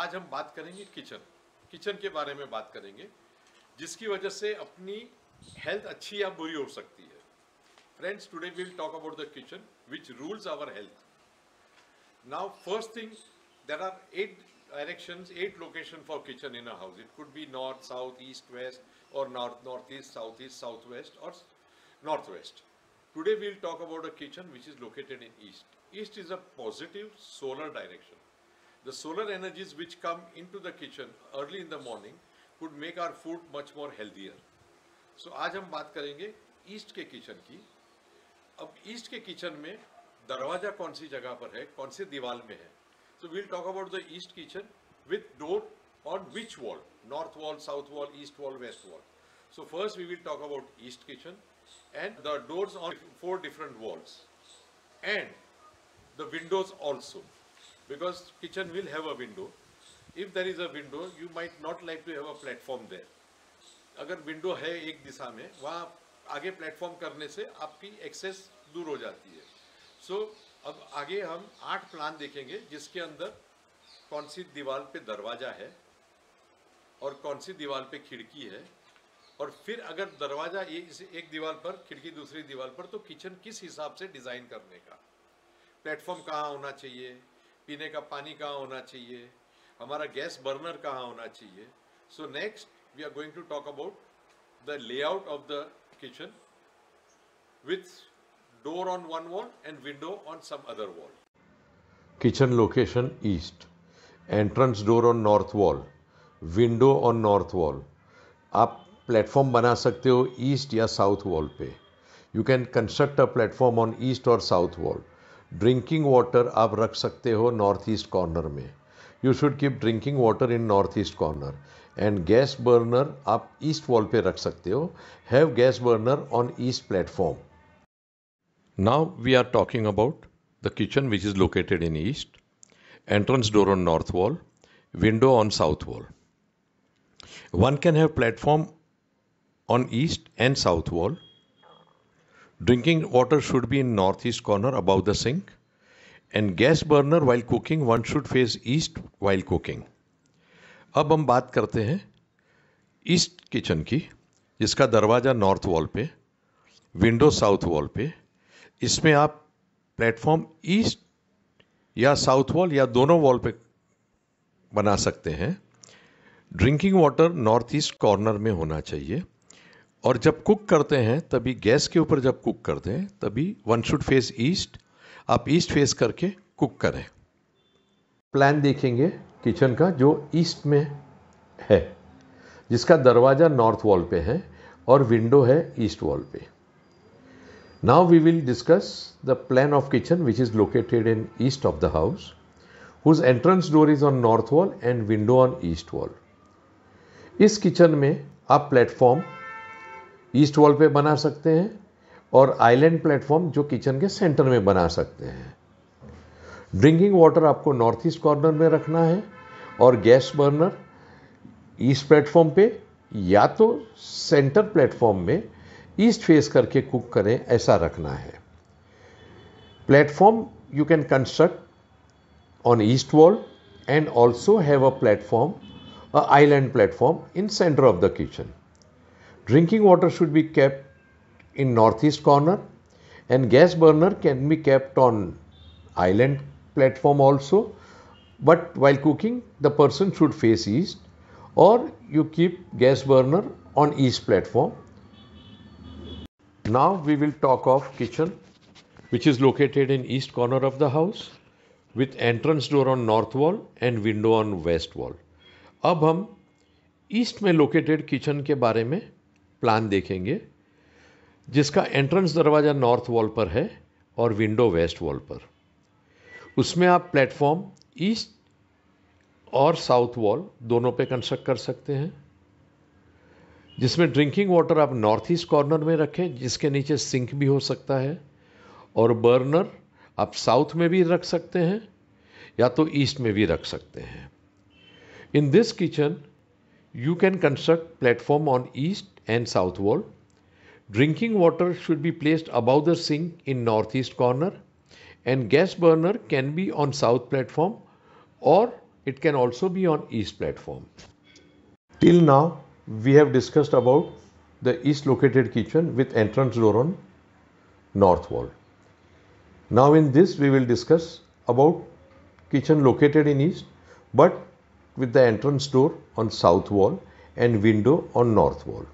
आज हम बात करेंगे किचन के बारे में बात करेंगे, जिसकी वजह से अपनी हेल्थ अच्छी या बुरी हो सकती है। Friends, today we will talk about the kitchen which rules our health. Now first thing, there are 8 directions, 8 locations for kitchen in a house. It could be north, south, east, west, or northeast, southeast, southwest, or northwest. Today we will talk about a kitchen which is located in east. East is a positive solar direction. The solar energies which come into the kitchen early in the morning could make our food much more healthier. So आज हम बात करेंगे east के kitchen की। अब east के kitchen में दरवाजा कौन सी जगह पर है, कौन सी दीवार में है। So we'll talk about the east kitchen with door on which wall, north wall, south wall, east wall, west wall. So first we will talk about east kitchen and the doors on 4 different walls and the windows also, because kitchen will have a window. If there is a window, you might not like to have a platform there. अगर window है एक दिशा में, वहाँ आगे platform करने से आपकी access दूर हो जाती है। So अब आगे हम 8 प्लान देखेंगे जिसके अंदर कौन सी दीवार पे दरवाजा है और कौन सी दीवार पे खिड़की है, और फिर अगर दरवाजा एक दीवार पर, खिड़की दूसरी दीवार पर, तो किचन किस हिसाब से डिज़ाइन करने का, प्लेटफॉर्म कहाँ होना चाहिए, पीने का पानी कहाँ होना चाहिए, हमारा गैस बर्नर कहाँ होना चाहिए। So next we are going to talk about the layout of the kitchen with door on one wall and window on some other wall. Kitchen location east, entrance door on north wall, window on north wall. आप platform बना सकते हो east या south wall पे। You can construct a platform on east और south wall. Drinking water आप रख सकते हो नॉर्थ ईस्ट कॉर्नर में। You should keep drinking water in north east corner. And gas burner आप ईस्ट वॉल पे रख सकते हो। Have gas burner on east platform. Now we are talking about the kitchen which is located in east, entrance door on north wall, window on south wall. One can have platform on east and south wall. Drinking water should be in northeast corner above the sink, and gas burner while cooking one should face east while cooking. अब हम बात करते हैं east kitchen की, जिसका दरवाज़ा north wall पे, window south wall पे। इसमें आप प्लेटफॉर्म ईस्ट या साउथ वॉल या दोनों वॉल पे बना सकते हैं। Drinking water north east corner में होना चाहिए, और जब कुक करते हैं तभी गैस के ऊपर जब कुक करते हैं तभी वन शुड फेस ईस्ट। आप ईस्ट फेस करके कुक करें। प्लान देखेंगे किचन का जो ईस्ट में है, जिसका दरवाज़ा नॉर्थ वॉल पे है और विंडो है ईस्ट वॉल पे। Now we will discuss the plan of kitchen which is located in east of the house, whose entrance door is on north wall and window on east wall. इस kitchen में आप platform east wall पे बना सकते हैं और island platform जो kitchen के सेंटर में बना सकते हैं। ड्रिंकिंग वाटर आपको नॉर्थ ईस्ट कॉर्नर में रखना है और गैस बर्नर ईस्ट प्लेटफॉर्म पे या तो सेंटर प्लेटफॉर्म में ईस्ट फेस करके कुक करें, ऐसा रखना है। Platform you can construct on east wall and also have a platform, a island platform in centre of the kitchen. Drinking water should be kept in north east corner and gas burner can be kept on island platform also, but while cooking the person should face east, और you keep gas burner on east platform. Now we will talk of kitchen which is located in east corner of the house with entrance door on north wall and window on west wall. अब हम east में located kitchen के बारे में plan देखेंगे, जिसका entrance दरवाज़ा north wall पर है और विंडो वेस्ट वॉल पर। उसमें आप प्लेटफॉर्म ईस्ट और साउथ वॉल दोनों पे कंस्ट्रक्ट कर सकते हैं, जिसमें ड्रिंकिंग वाटर आप नॉर्थ ईस्ट कॉर्नर में रखें, जिसके नीचे सिंक भी हो सकता है, और बर्नर आप साउथ में भी रख सकते हैं या तो ईस्ट में भी रख सकते हैं। In this kitchen you can construct platform on east and south wall. Drinking water should be placed about the sink in north east corner, and gas burner can be on south platform or it can also be on east platform. Till now, we have discussed about the east located kitchen with entrance door on north wall. Now in this we will discuss about kitchen located in east but with the entrance door on south wall and window on north wall.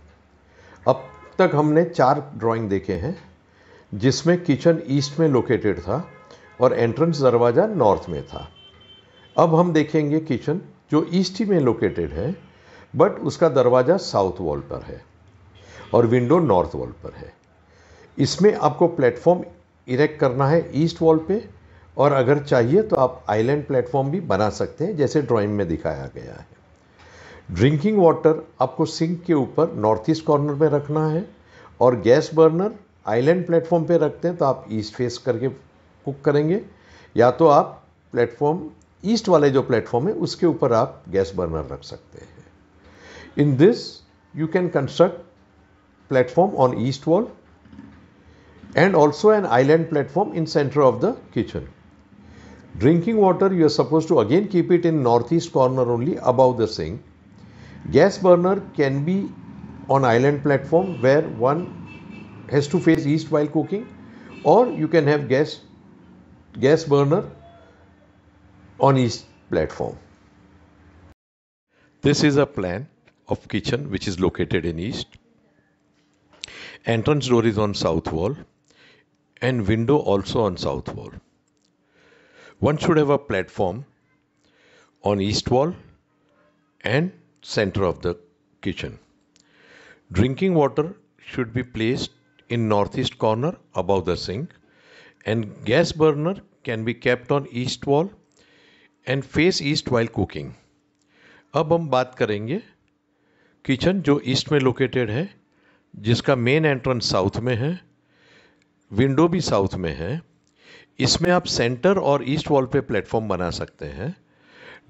अब तक हमने 4 drawing देखे हैं जिसमें kitchen east में located था और entrance दरवाज़ा नॉर्थ में था. अब हम देखेंगे किचन जो ईस्ट ही में लोकेटेड है बट उसका दरवाज़ा साउथ वॉल पर है और विंडो नॉर्थ वॉल पर है. इसमें आपको प्लेटफॉर्म इरेक्ट करना है ईस्ट वॉल पे और अगर चाहिए तो आप आइलैंड प्लेटफॉर्म भी बना सकते हैं जैसे ड्राइंग में दिखाया गया है. ड्रिंकिंग वाटर आपको सिंक के ऊपर नॉर्थ ईस्ट कॉर्नर में रखना है और गैस बर्नर आइलैंड प्लेटफॉर्म पे रखते हैं तो आप ईस्ट फेस करके कुक करेंगे या तो आप प्लेटफॉर्म ईस्ट वाले जो प्लेटफॉर्म है उसके ऊपर आप गैस बर्नर रख सकते हैं. In this you can construct platform on east wall and also an island platform in center of the kitchen. Drinking water you are supposed to again keep it in northeast corner only above the sink. Gas burner can be on island platform where one has to face east while cooking or you can have gas burner on east platform. This is a plan of kitchen which is located in east. Entrance door is on south wall and window also on south wall. One should have a platform on east wall and center of the kitchen. Drinking water should be placed in northeast corner above the sink and gas burner can be kept on east wall and face east while cooking. अब हम बात करेंगे kitchen जो east में located है जिसका main entrance south में है, विंडो भी साउथ में है. इसमें आप सेंटर और ईस्ट वॉल पे प्लेटफॉर्म बना सकते हैं.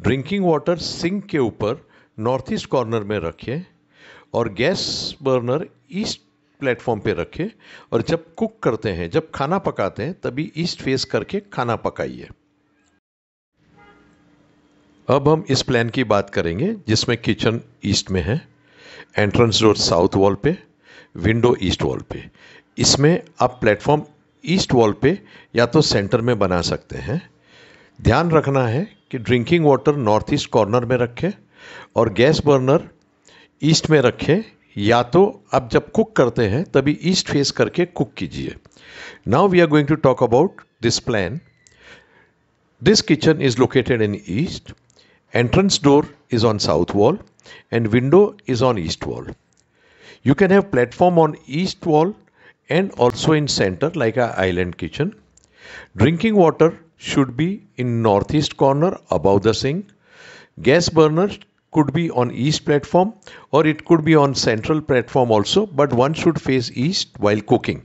ड्रिंकिंग वाटर सिंक के ऊपर नॉर्थ ईस्ट कॉर्नर में रखिए और गैस बर्नर ईस्ट प्लेटफॉर्म पे रखिए और जब कुक करते हैं, जब खाना पकाते हैं तभी ईस्ट फेस करके खाना पकाइए. अब हम इस प्लान की बात करेंगे जिसमें किचन ईस्ट में है, एंट्रेंस डोर साउथ वॉल पे, विंडो ईस्ट वॉल पे. इसमें आप प्लेटफॉर्म ईस्ट वॉल पे या तो सेंटर में बना सकते हैं. ध्यान रखना है कि drinking water north east corner में रखें और गैस बर्नर ईस्ट में रखें या तो आप जब कुक करते हैं तभी ईस्ट फेस करके कुक कीजिए. Now we are going to talk about this plan. This kitchen is located in east. Entrance door is on south wall and window is on east wall. You can have platform on east wall and also in center like a island kitchen. Drinking water should be in northeast corner above the sink. Gas burner could be on east platform or it could be on central platform also, but one should face east while cooking.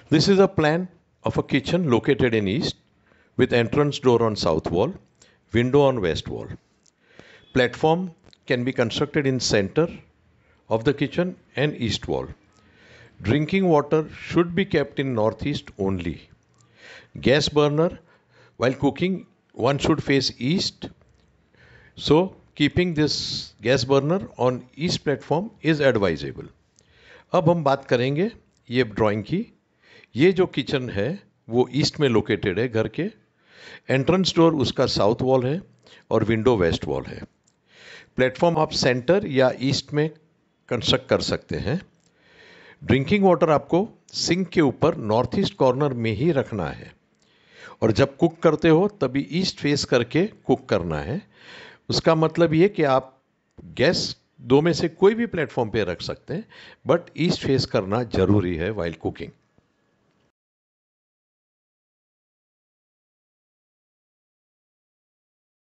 This is a plan of a kitchen located in east with entrance door on south wall, window on west wall. Platform can be constructed in center of the kitchen and east wall. Drinking water should be kept in northeast only. Gas burner, while cooking, one should face east. So, keeping this gas burner on east platform is advisable. अब हम बात करेंगे ये drawing की. ये जो kitchen है वो ईस्ट में लोकेटेड है घर के. एंट्रेंस डोर उसका साउथ वॉल है और विंडो वेस्ट वॉल है. प्लेटफॉर्म आप सेंटर या ईस्ट में कंस्ट्रक्ट कर सकते हैं. ड्रिंकिंग वाटर आपको सिंक के ऊपर नॉर्थ ईस्ट कॉर्नर में ही रखना है और जब कुक करते हो तभी ईस्ट फेस करके कुक करना है. उसका मतलब ये कि आप गैस दो में से कोई भी प्लेटफॉर्म पे रख सकते हैं बट ईस्ट फेस करना जरूरी है वाइल कुकिंग.